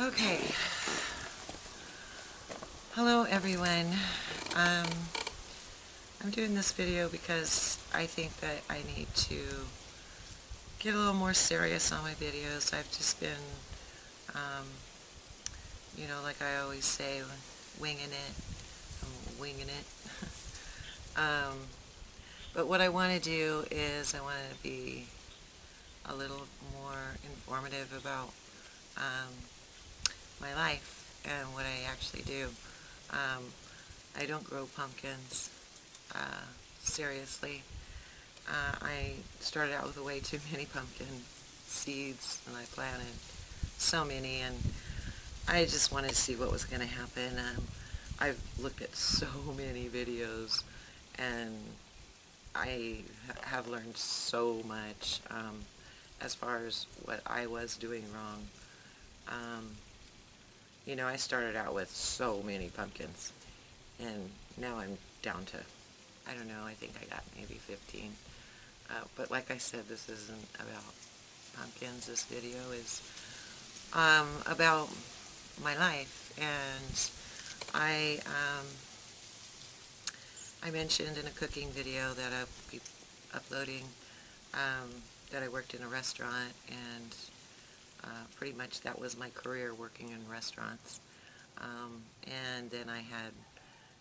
Okay. Hello everyone. Um, I'm doing this video because I think that I need to get a little more serious on my videos. I've just been, um, like I always say, winging it. I'm winging it. But what I want to do is I want to be a little more informative about my life and what I actually do. Um, I don't grow pumpkins, seriously. I started out with way too many pumpkin seeds, and I planted so many, and I just wanted to see what was going to happen. I've looked at so many videos, and I have learned so much as far as what I was doing wrong. I started out with so many pumpkins, and now I'm down to, I don't know, I think I got maybe 15. But like I said, this isn't about pumpkins. This video is about my life, and I mentioned in a cooking video that I'll be uploading that I worked in a restaurant, and pretty much that was my career, working in restaurants. And then I had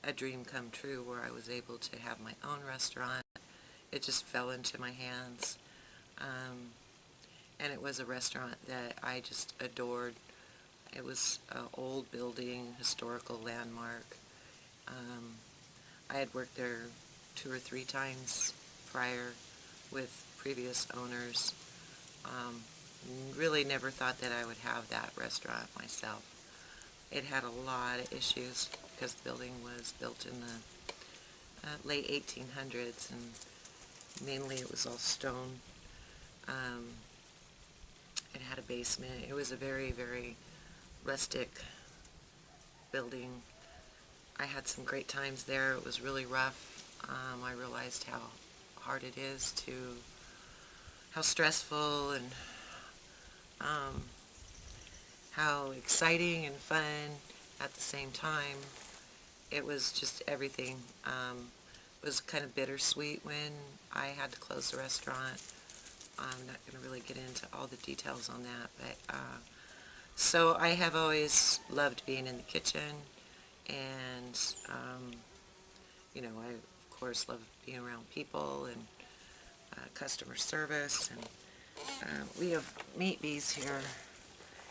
a dream come true where I was able to have my own restaurant. It just fell into my hands. And it was a restaurant that I just adored. It was an old building, historical landmark. I had worked there 2 or 3 times prior with previous owners. Really never thought that I would have that restaurant myself. It had a lot of issues because the building was built in the late 1800s, and mainly it was all stone. It had a basement. It was a very, very rustic building. I had some great times there. It was really rough. I realized how hard it is how stressful, and how exciting and fun at the same time. It was just everything. It was kind of bittersweet when I had to close the restaurant. I'm not going to really get into all the details on that, but so I have always loved being in the kitchen, and I of course love being around people and customer service, and we have meat bees here,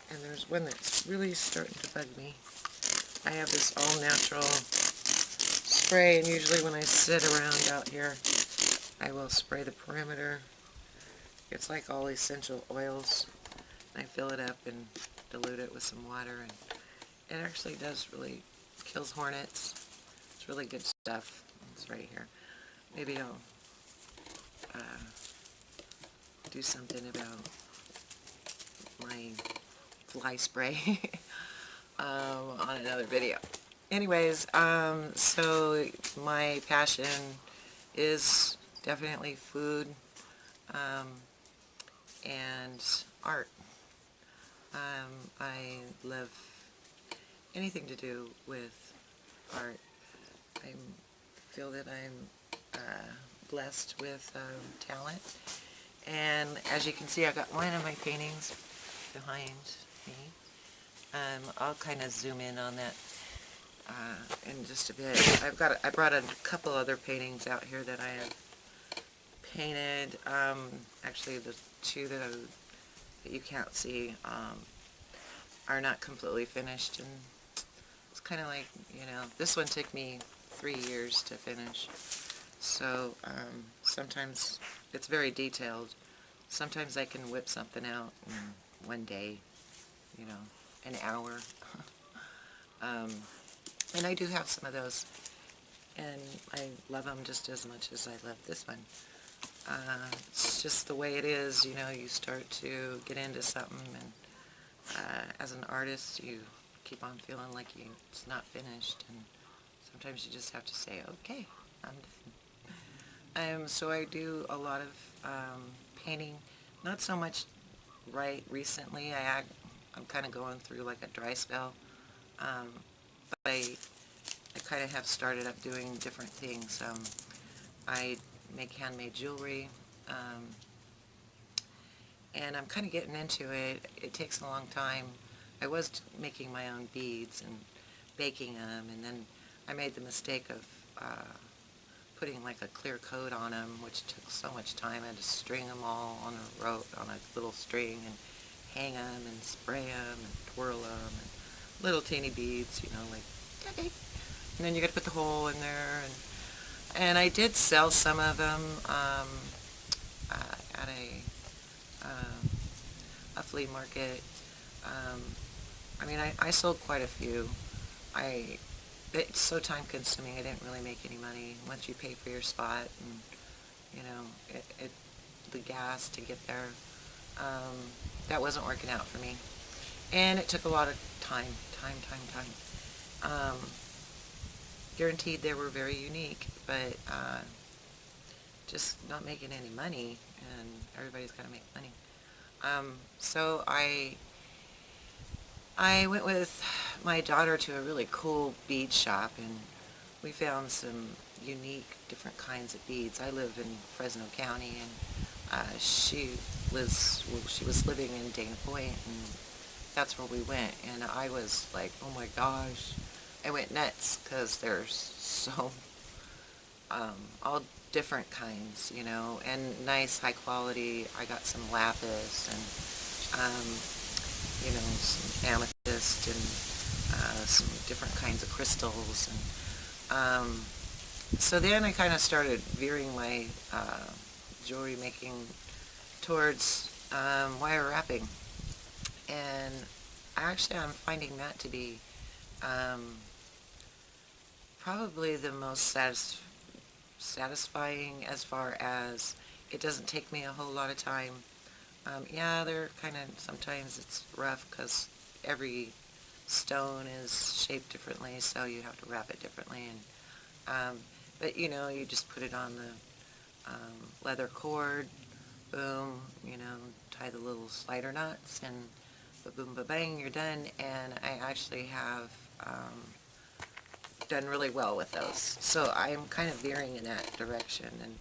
and there's one that's really starting to bug me. I have this all natural spray, and usually when I sit around out here I will spray the perimeter. It's like all essential oils. I fill it up and dilute it with some water, and it actually does really kills hornets. It's really good stuff. It's right here. Maybe I'll do something about my fly spray on another video. Anyways, so my passion is definitely food and art. I love anything to do with art. I feel that I'm blessed with talent, and as you can see, I got one of my paintings behind me. I'll kind of zoom in on that in just a bit. I brought a couple other paintings out here that I have painted. Actually, the two that you can't see are not completely finished, and it's kind of like, this one took me 3 years to finish. So sometimes it's very detailed. Sometimes I can whip something out in one day, an hour. And I do have some of those, and I love them just as much as I love this one. It's just the way it is, you start to get into something, and as an artist you keep on feeling like it's not finished, and sometimes you just have to say, okay, I'm done. So I do a lot of painting, not so much right recently. I'm kind of going through like a dry spell. Um, but I kind of have started up doing different things. I make handmade jewelry, um, and I'm kind of getting into it. It takes a long time. I was making my own beads and baking them, and then I made the mistake of putting like a clear coat on them, which took so much time. I had to string them all on a rope, on a little string, and hang them and spray them and twirl them, and little teeny beads, like, daddy. And then you got to put the hole in there, and I did sell some of them at a flea market. Um, I mean, I sold quite a few. It's so time consuming, I didn't really make any money once you pay for your spot and, the gas to get there. That wasn't working out for me. And it took a lot of time. Guaranteed they were very unique, but just not making any money, and everybody's got to make money. So I went with my daughter to a really cool bead shop, and we found some unique, different kinds of beads. I live in Fresno County, and she was living in Dana Point, and that's where we went. And I was like, oh my gosh, I went nuts because there's so all different kinds, and nice, high quality. I got some lapis and some amethyst and some different kinds of crystals. And so then I kind of started veering my jewelry making towards wire wrapping. And actually I'm finding that to be probably the most satisfying, as far as it doesn't take me a whole lot of time. Yeah, they're kind of, sometimes it's rough because every stone is shaped differently, so you have to wrap it differently. And but you just put it on the leather cord, boom, tie the little slider knots, and ba-boom, ba-bang, you're done. And I actually have done really well with those. So I'm kind of veering in that direction, and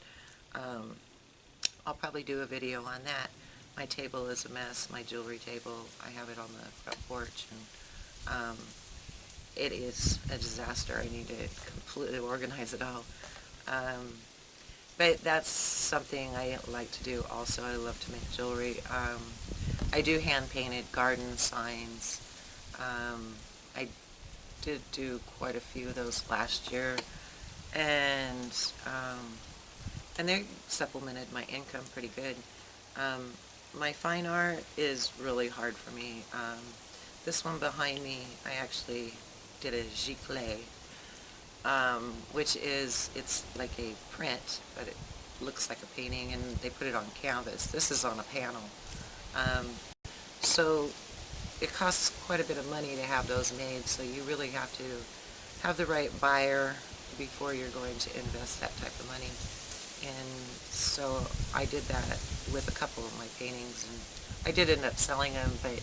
I'll probably do a video on that. My table is a mess, my jewelry table. I have it on the front porch, and it is a disaster. I need to completely organize it all. But that's something I like to do also. I love to make jewelry. I do hand-painted garden signs. I did do quite a few of those last year, and they supplemented my income pretty good. My fine art is really hard for me. This one behind me, I actually did a giclée, which it's like a print, but it looks like a painting, and they put it on canvas. This is on a panel. So it costs quite a bit of money to have those made, so you really have to have the right buyer before you're going to invest that type of money. And so I did that with a couple of my paintings, and I did end up selling them, but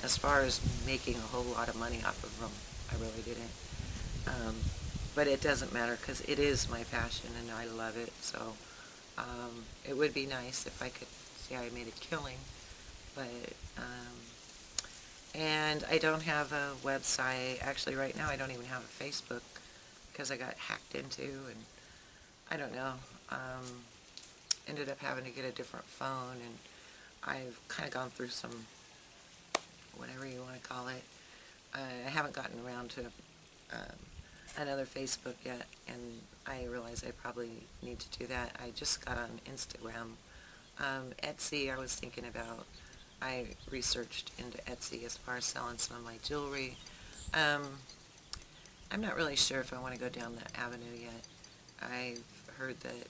as far as making a whole lot of money off of them, I really didn't. But it doesn't matter, because it is my passion and I love it. So it would be nice if I could say I made a killing, but and I don't have a website. Actually, right now I don't even have a Facebook, because I got hacked into, and I don't know. Ended up having to get a different phone, and I've kind of gone through some, whatever you want to call it. I haven't gotten around to another Facebook yet, and I realize I probably need to do that. I just got on Instagram. Etsy, I was thinking about. I researched into Etsy as far as selling some of my jewelry. I'm not really sure if I want to go down that avenue yet. I've heard that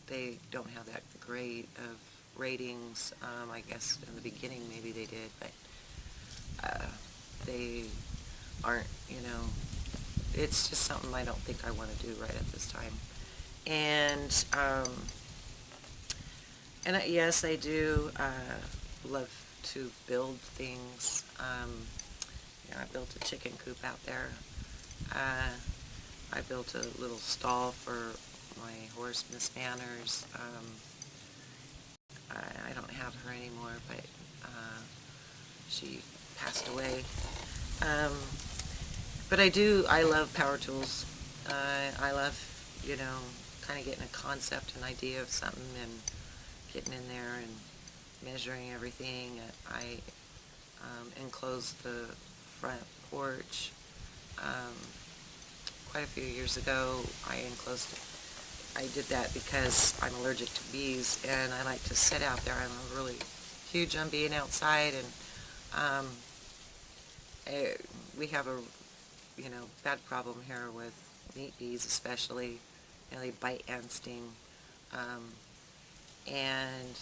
they don't have that great of ratings. I guess in the beginning maybe they did, but they aren't, it's just something I don't think I want to do right at this time. And yes, I do love to build things. I built a chicken coop out there. I built a little stall for my horse, Miss Manners. I don't have her anymore, but she passed away. Um, but I love power tools. I love, kind of getting a concept, an idea of something, and getting in there and measuring everything. I enclosed the front porch quite a few years ago. I did that because I'm allergic to bees, and I like to sit out there. I'm really huge on being outside, and we have a bad problem here with meat bees, especially. They bite and sting, and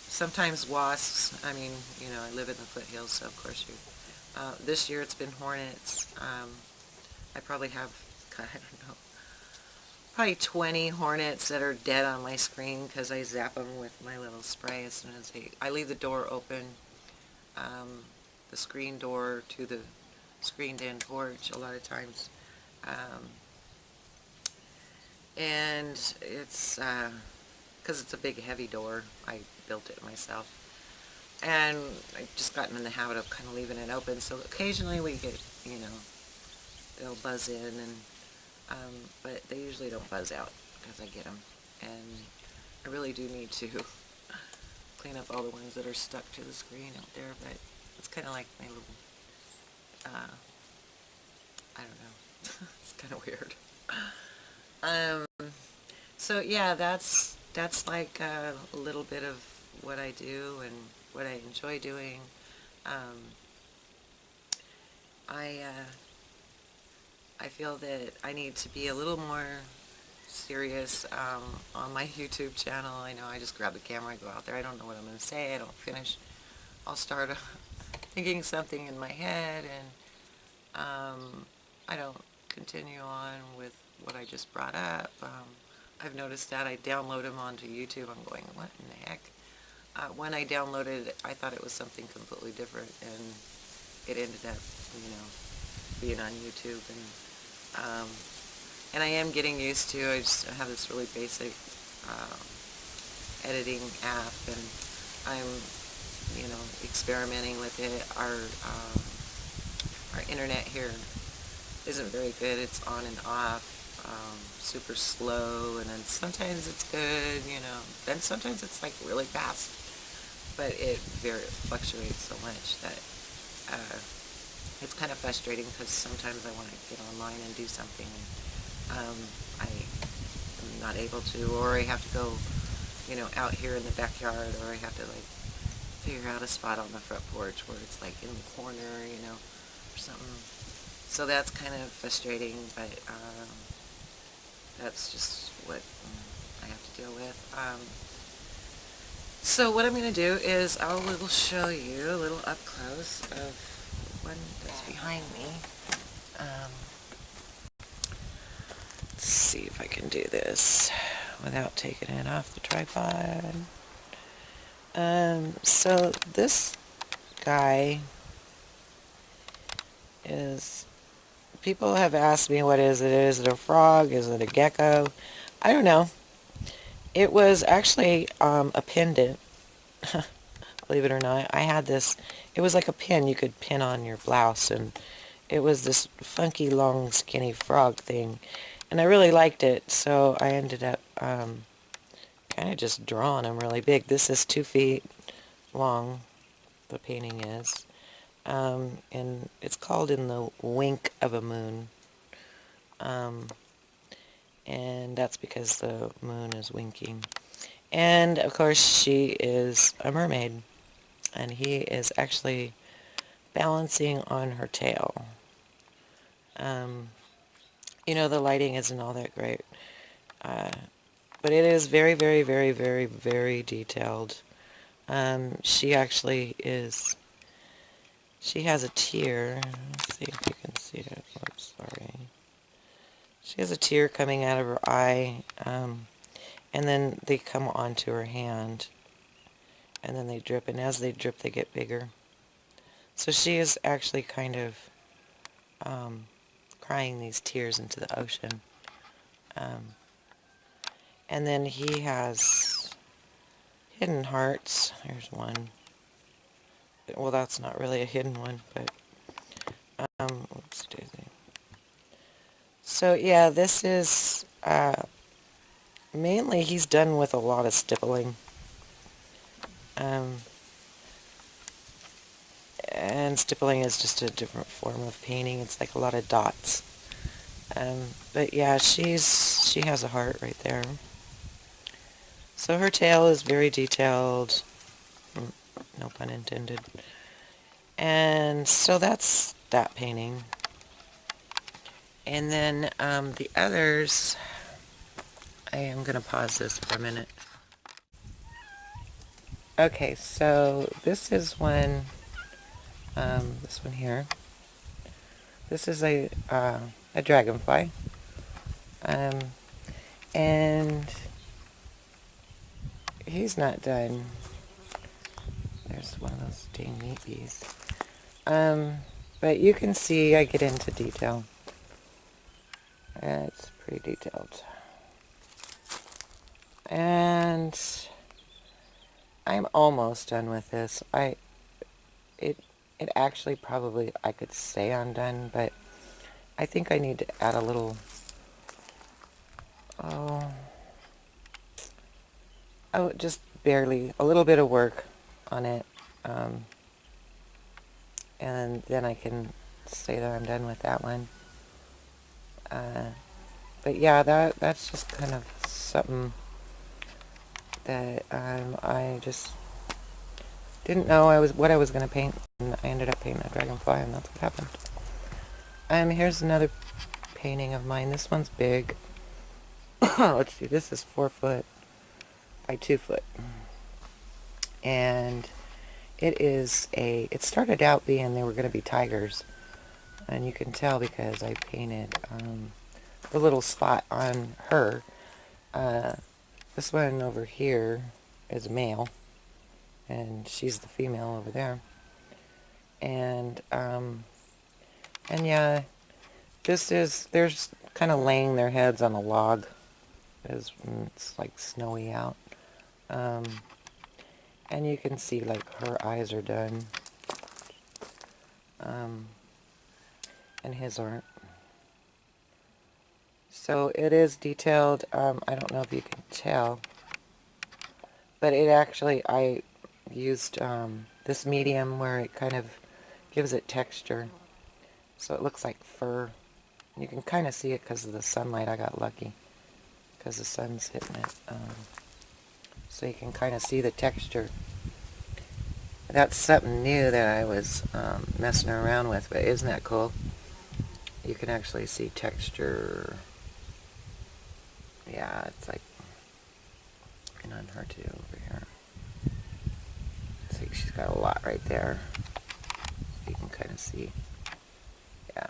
sometimes wasps. I mean, I live in the foothills, so of course this year it's been hornets. I probably have, God, I don't know, probably 20 hornets that are dead on my screen because I zap them with my little spray as soon as I leave the door open, the screen door to the screened-in porch a lot of times. And it's, because it's a big, heavy door, I built it myself. And I've just gotten in the habit of kind of leaving it open, so occasionally we get, they'll buzz in, and but they usually don't buzz out because I get them. And I really do need to clean up all the ones that are stuck to the screen out there, but it's kind of like my little, I don't know, it's kind of weird. So yeah, that's like a little bit of what I do and what I enjoy doing. I feel that I need to be a little more serious on my YouTube channel. I know I just grab the camera, I go out there, I don't know what I'm going to say, I don't finish. I'll start thinking something in my head, and I don't continue on with what I just brought up. I've noticed that I download them onto YouTube. I'm going, what in the heck? When I downloaded it, I thought it was something completely different, and it ended up, being on YouTube. And I am getting used to. I just have this really basic editing app, and I'm, experimenting with it. Our internet here isn't very good. It's on and off, super slow, and then sometimes it's good, then sometimes it's like really fast, but it fluctuates so much that it's kind of frustrating, because sometimes I want to get online and do something, and I'm not able to, or I have to go, out here in the backyard, or I have to figure out a spot on the front porch where it's in the corner, or something. So that's kind of frustrating, but that's just what I have to deal with. So what I'm going to do is I will show you a little up close of one that's behind me. Let's see if I can do this without taking it off the tripod. So this guy is, people have asked me what is it? Is it a frog? Is it a gecko? I don't know. It was actually a pendant. Believe it or not. I had this, it was like a pin you could pin on your blouse, and it was this funky, long, skinny frog thing. And I really liked it, so I ended up kind of just drawing them really big. This is 2 feet long, the painting is. And it's called In the Wink of a Moon. And that's because the moon is winking. And, of course, she is a mermaid. And he is actually balancing on her tail. The lighting isn't all that great. But it is very, very, very, very, very detailed. She actually is... She has a tear. Let's see if you can see it. Oops, sorry. She has a tear coming out of her eye, and then they come onto her hand. and then they drip, and as they drip they get bigger. So she is actually kind of crying these tears into the ocean. Um, and then he has hidden hearts. There's one. Well, that's not really a hidden one, but oops daisy. So yeah, this is mainly he's done with a lot of stippling. Um, and stippling is just a different form of painting. It's like a lot of dots. But yeah, she has a heart right there. So her tail is very detailed. No pun intended. And so that's that painting. And then the others, I am going to pause this for a minute. Okay, so this is one, this one here. This is a dragonfly. And he's not done. There's one of those dang meat bees. But you can see I get into detail. It's pretty detailed. And I'm almost done with this. It actually probably, I could say I'm done, but I think I need to add a little, just barely, a little bit of work on it. And then I can say that I'm done with that one. But yeah, that's just kind of something that I just didn't know what I was going to paint, and I ended up painting a dragonfly, and that's what happened. Here's another painting of mine. This one's big. Let's see, this is 4 foot by 2 foot. And it started out being they were going to be tigers. And you can tell because I painted the little spot on her. This one over here is a male, and she's the female over there. And yeah, they're just kind of laying their heads on a log as it's like snowy out. And you can see like her eyes are done. And his aren't. So it is detailed. I don't know if you can tell, but it actually, I used this medium where it kind of gives it texture. So it looks like fur. You can kind of see it because of the sunlight. I got lucky because the sun's hitting it. So you can kind of see the texture. That's something new that I was messing around with, but isn't that cool? You can actually see texture. Yeah, it's like, and on her too over here. See, she's got a lot right there. You can kind of see. Yeah.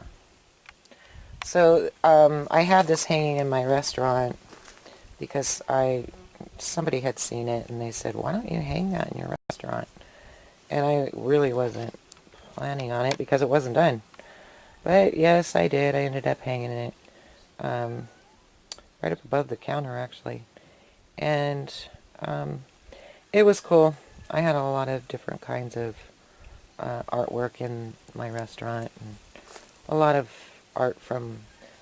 So I had this hanging in my restaurant because somebody had seen it and they said, "Why don't you hang that in your restaurant?" And I really wasn't planning on it because it wasn't done. But yes, I did. I ended up hanging it right up above the counter, actually. And it was cool. I had a lot of different kinds of artwork in my restaurant, and a lot of art from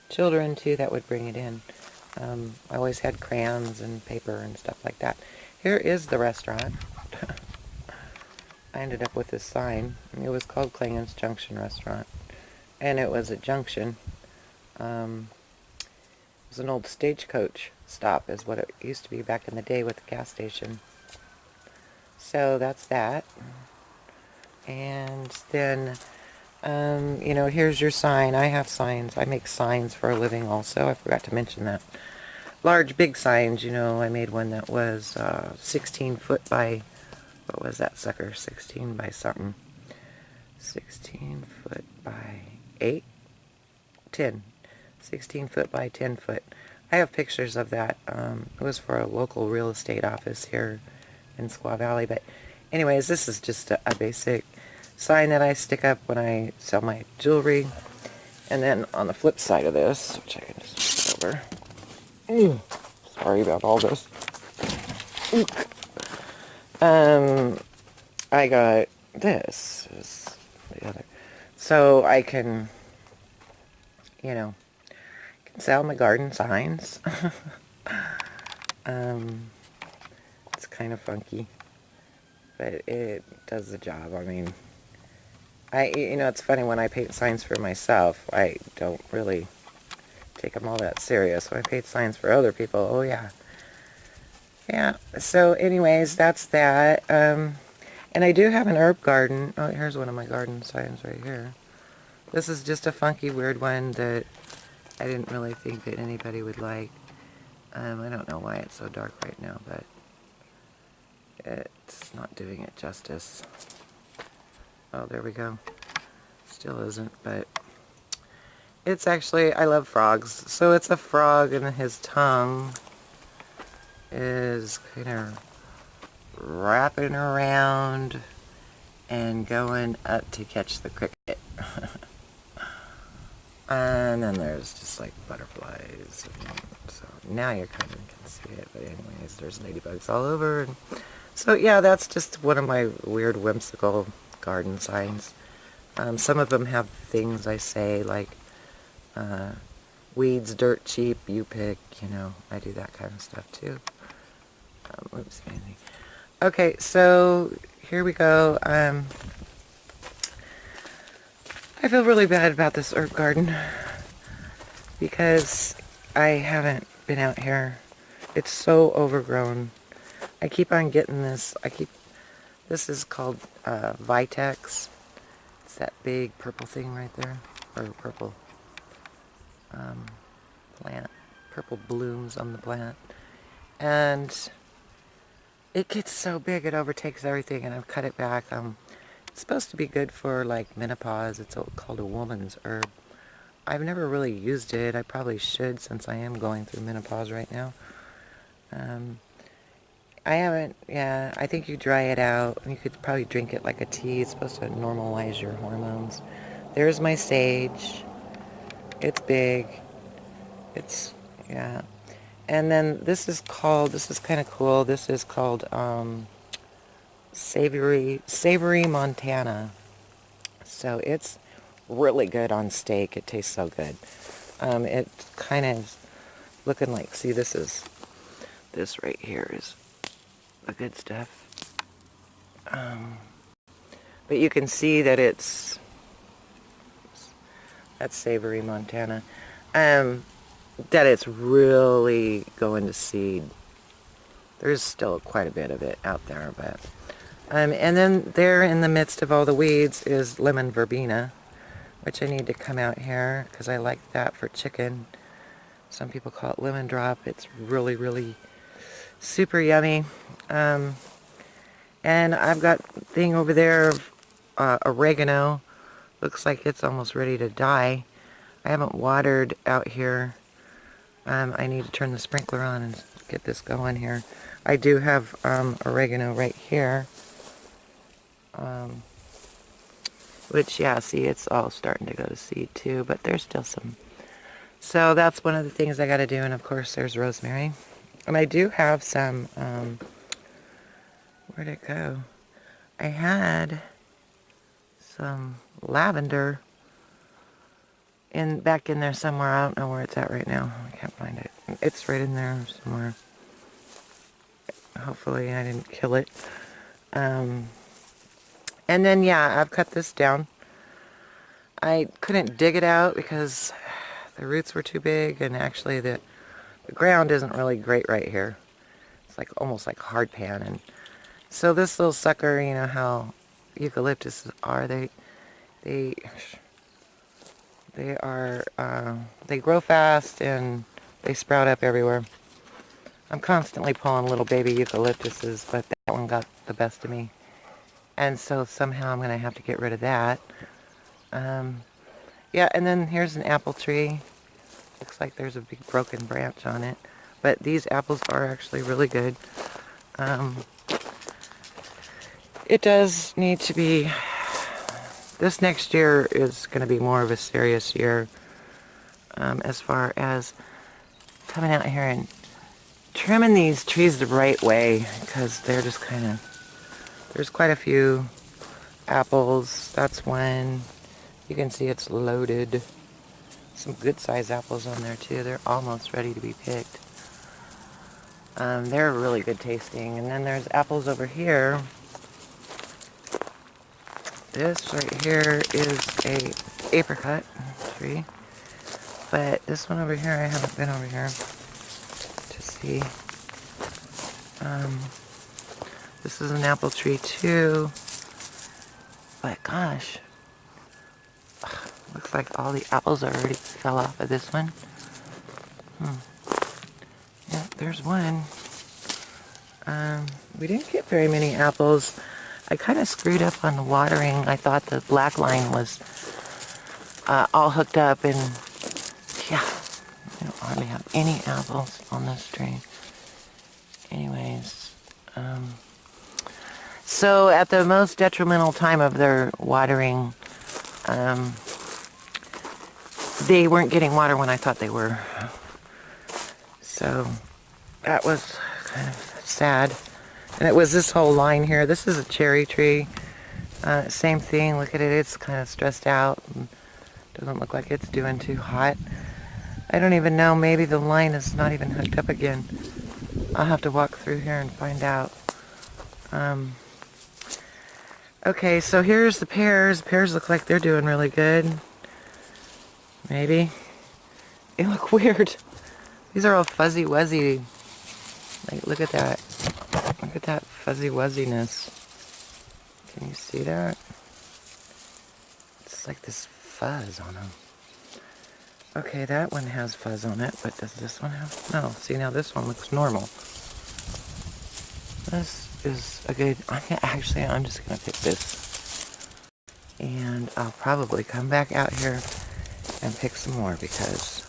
children, too, that would bring it in. I always had crayons and paper and stuff like that. Here is the restaurant. I ended up with this sign. It was called Clangon's Junction Restaurant. And it was a junction. It was an old stagecoach stop, is what it used to be back in the day with the gas station. So that's that. And then, here's your sign. I have signs. I make signs for a living also. I forgot to mention that. Large, big signs, I made one that was 16 foot by, what was that sucker? 16 by something. 16 foot by 8? 10. 16 foot by 10 foot. I have pictures of that. It was for a local real estate office here in Squaw Valley, but Anyways, this is just a basic sign that I stick up when I sell my jewelry. And then on the flip side of this, which I can just put over. Sorry about all this. I got this. Is the other. So I can, you know, can sell my garden signs. It's kind of funky, but it does the job. I mean, it's funny, when I paint signs for myself, I don't really take them all that serious. When I paint signs for other people, oh yeah. Yeah, so anyways, that's that. And I do have an herb garden. Oh, here's one of my garden signs right here. This is just a funky, weird one that I didn't really think that anybody would like. I don't know why it's so dark right now, but it's not doing it justice. Oh, there we go. Still isn't, but it's actually, I love frogs. So it's a frog, and his tongue is kind of wrapping around and going up to catch the cricket. And then there's just like butterflies. And so now you kind of can see it, but anyways, there's ladybugs all over. And so yeah, that's just one of my weird, whimsical garden signs. Some of them have things I say like, weeds dirt cheap, you pick, I do that kind of stuff too. Oops, anything. Okay, so here we go. I feel really bad about this herb garden because I haven't been out here. It's so overgrown. I keep on getting this. This is called Vitex. It's that big purple thing right there, or purple plant, purple blooms on the plant, and it gets so big it overtakes everything, and I've cut it back. It's supposed to be good for like menopause. It's called a woman's herb. I've never really used it. I probably should, since I am going through menopause right now. I haven't, yeah, I think you dry it out. You could probably drink it like a tea. It's supposed to normalize your hormones. There's my sage. It's big. Yeah. And then this is kind of cool. This is called Savory Montana. So it's really good on steak. It tastes so good. It's kind of looking like, see, this right here is the good stuff. But you can see that that's Savory Montana. That it's really going to seed. There's still quite a bit of it out there, but and then there in the midst of all the weeds is lemon verbena, which I need to come out here because I like that for chicken. Some people call it lemon drop. It's really, really super yummy. And I've got thing over there, oregano. Looks like it's almost ready to die. I haven't watered out here. I need to turn the sprinkler on and get this going here. I do have oregano right here. Which, yeah, see, it's all starting to go to seed too, but there's still some. So that's one of the things I got to do, and of course there's rosemary. And I do have some, where'd it go? I had some lavender back in there somewhere. I don't know where it's at right now. I can't find it. It's right in there somewhere. Hopefully I didn't kill it. And then, yeah, I've cut this down. I couldn't dig it out because the roots were too big, and actually the ground isn't really great right here. It's like almost like hard pan. And so this little sucker, you know how eucalyptus are, they grow fast and they sprout up everywhere. I'm constantly pulling little baby eucalyptuses, but that one got the best of me. And so somehow I'm going to have to get rid of that. Yeah, and then here's an apple tree. Looks like there's a big broken branch on it. But these apples are actually really good. it does need to be, this next year is going to be more of a serious year as far as coming out here and trimming these trees the right way, because they're just kind of, there's quite a few apples. That's one. You can see it's loaded. Some good sized apples on there too. They're almost ready to be picked. They're really good tasting. And then there's apples over here. This right here is a apricot tree. But this one over here, I haven't been over here to see. This is an apple tree too. But gosh, looks like all the apples already fell off of this one. Yeah, there's one. We didn't get very many apples. I kind of screwed up on the watering. I thought the black line was all hooked up, and yeah, I don't hardly have any apples on this tree. Anyways, so at the most detrimental time of their watering, they weren't getting water when I thought they were. So that was kind of sad. And it was this whole line here. This is a cherry tree. Same thing. Look at it. It's kind of stressed out. And doesn't look like it's doing too hot. I don't even know. Maybe the line is not even hooked up again. I'll have to walk through here and find out. Okay, so here's the pears. The pears look like they're doing really good. Maybe. They look weird. These are all fuzzy wuzzy. Like, look at that. Look at that fuzzy wuzziness. Can you see that? It's like this fuzz on them. Okay, that one has fuzz on it, but does this one have? No. See, now this one looks normal. This is a good, actually, I'm just going to pick this. And I'll probably come back out here and pick some more, because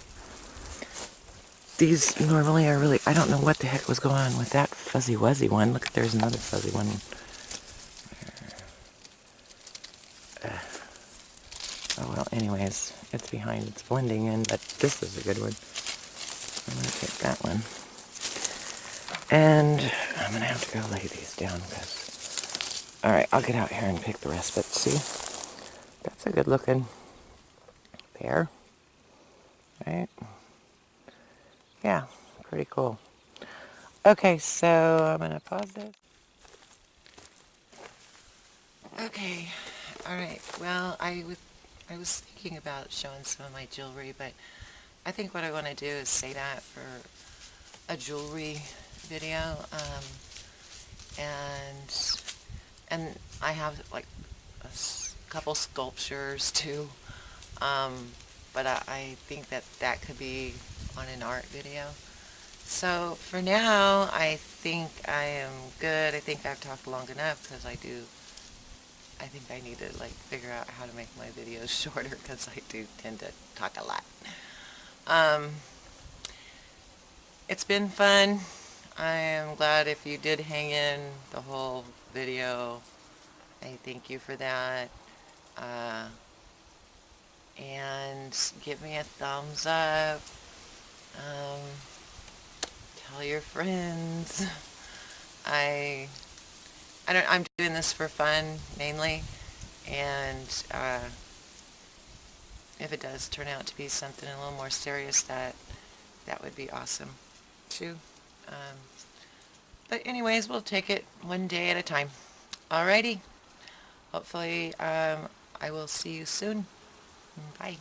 these normally are really, I don't know what the heck was going on with that fuzzy wuzzy one. Look, there's another fuzzy one. Oh well, anyways, it's behind, it's blending in, but this is a good one. I'm going to pick that one. And I'm going to have to go lay these down, because, alright, I'll get out here and pick the rest, but see, that's a good looking pear, right? Yeah, pretty cool. Okay, so I'm going to pause this. Okay, alright, well, I was thinking about showing some of my jewelry, but I think what I want to do is say that for a jewelry video, and I have like a couple sculptures too, but I think that could be on an art video. So for now, I think I am good. I think I've talked long enough, because I think I need to like figure out how to make my videos shorter, because I do tend to talk a lot. It's been fun. I am glad if you did hang in the whole video. I thank you for that. And give me a thumbs up. Tell your friends. I'm doing this for fun mainly, and if it does turn out to be something a little more serious, that would be awesome too. But anyways, we'll take it one day at a time. Alrighty. Hopefully, I will see you soon. Bye.